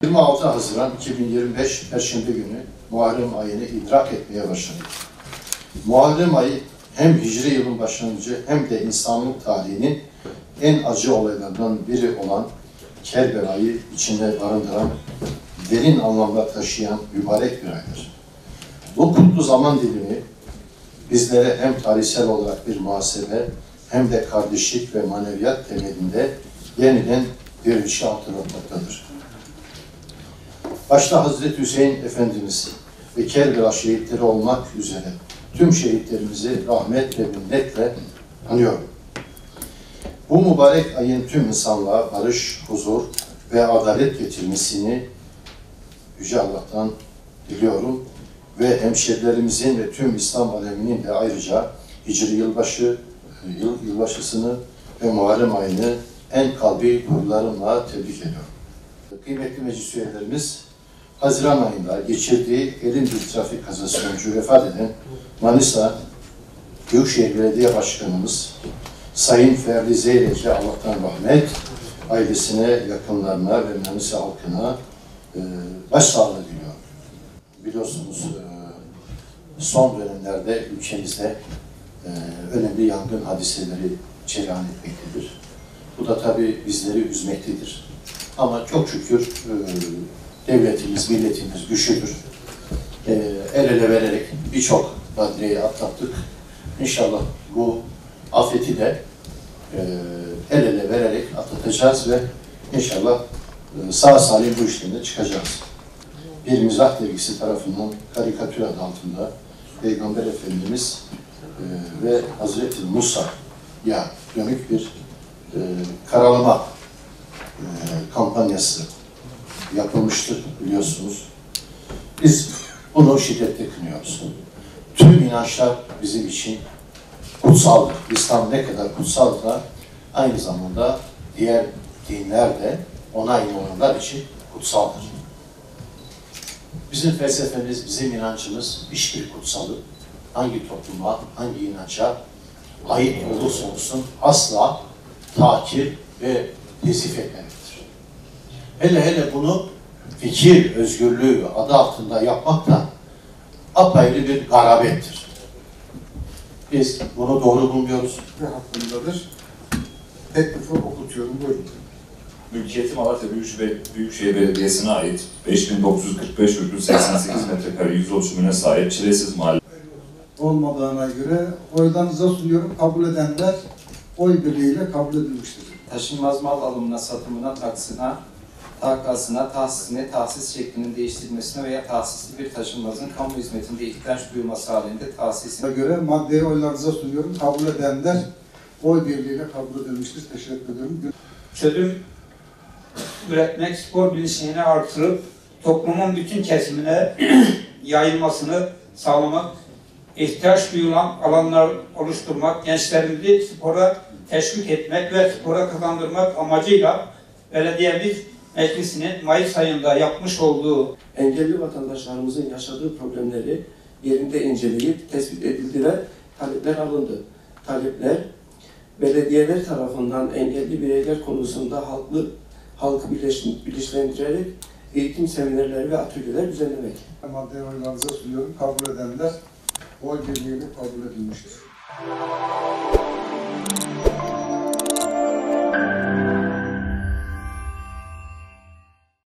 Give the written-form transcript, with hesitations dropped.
26 Haziran 2025 Perşembe günü Muharrem ayını idrak etmeye başladık. Muharrem ayı hem Hicri yılın başlangıcı hem de insanlık tarihinin en acı olaylarından biri olan Kerbela'yı içinde barındıran, derin anlamlar taşıyan mübarek bir aydır. Bu kutlu zaman dilimi bizlere hem tarihsel olarak bir muhasebe hem de kardeşlik ve maneviyat temelinde yeniden dirilişi hatırlatmaktadır. Başta Hazreti Hüseyin Efendimiz ve Kerbela şehitleri olmak üzere tüm şehitlerimizi rahmet ve minnetle anıyorum. Bu mübarek ayın tüm insanlığa barış, huzur ve adalet getirmesini Yüce Allah'tan diliyorum ve hemşerilerimizin ve tüm İslam aleminin de ayrıca Hicri yılbaşısını ve Muharrem ayını en kalbi duygularımla tebrik ediyorum. Kıymetli meclis üyelerimiz, Haziran ayında geçirdiği elin bir trafik kazası sonucu vefat eden Manisa Büyükşehir Belediye Başkanımız Sayın Ferdi Zeyrek'e Allah'tan rahmet, ailesine, yakınlarına ve Manisa halkına başsağlığı diliyorum. Biliyorsunuz son dönemlerde ülkemizde önemli yangın hadiseleri cereyan etmektedir. Bu da tabii bizleri üzmektedir. Ama çok şükür devletimiz, milletimiz güçlüdür. El ele vererek birçok badireyi atlattık. İnşallah bu afeti de el ele vererek atlatacağız ve inşallah sağ salim bu işten de çıkacağız. Bir mizah dergisi tarafından karikatür adı altında Peygamber Efendimiz ve Hazreti Musa'ya dönük bir karalama kampanyası yapılmıştır biliyorsunuz. Biz bunu şiddetle kınıyoruz. Tüm inançlar bizim için kutsaldır. İslam ne kadar kutsalsa aynı zamanda diğer dinler de ona inananlar için kutsaldır. Bizim felsefemiz, bizim inancımız hiçbir kutsalı hangi topluma, hangi inanca ait olursa olsun asla takip ve tezif etmemektir. Hele bunu fikir özgürlüğü adı altında yapmak da apayrı bir garabettir. Biz bunu doğru bulmuyoruz. Ve hakkındadır. Teklifi okutuyorum. Buyurun. Mülkiyeti Malatya Büyükşehir Belediyesi'ne ait 5945,88 metrekare yüz ölçümüne sahip Çilesiz Mahalle Olmadığına göre oylarınıza sunuyorum. Kabul edenler oy birliğiyle kabul edilmiştir. Taşınmaz mal alımına, satımına, taksına, takasına, tahsisine, tahsis şeklinin değiştirilmesine veya tahsisli bir taşınmazın kamu hizmetinde ihtiyaç duyulması halinde tahsisine göre maddeyi oylarınıza sunuyorum. Kabul edenler oy birliğiyle kabul edilmiştir. Teşekkür ederim. Çözüm üretmek, spor bilinçliğini artırıp toplumun bütün kesimine yayılmasını sağlamak, ihtiyaç duyulan alanlar oluşturmak, gençlerimizi spora teşvik etmek ve spora kazandırmak amacıyla belediyemiz meclisinin Mayıs ayında yapmış olduğu engelli vatandaşlarımızın yaşadığı problemleri yerinde inceleyip tespit edildiler, talepler alındı. Talepler belediyeler tarafından engelli bireyler konusunda halkı bilinçlendirerek eğitim seminerleri ve atölyeler düzenlemek. Maddeyi oylarınıza sunuyorum. Kabul edenler oy birliğiyle kabul edilmiştir.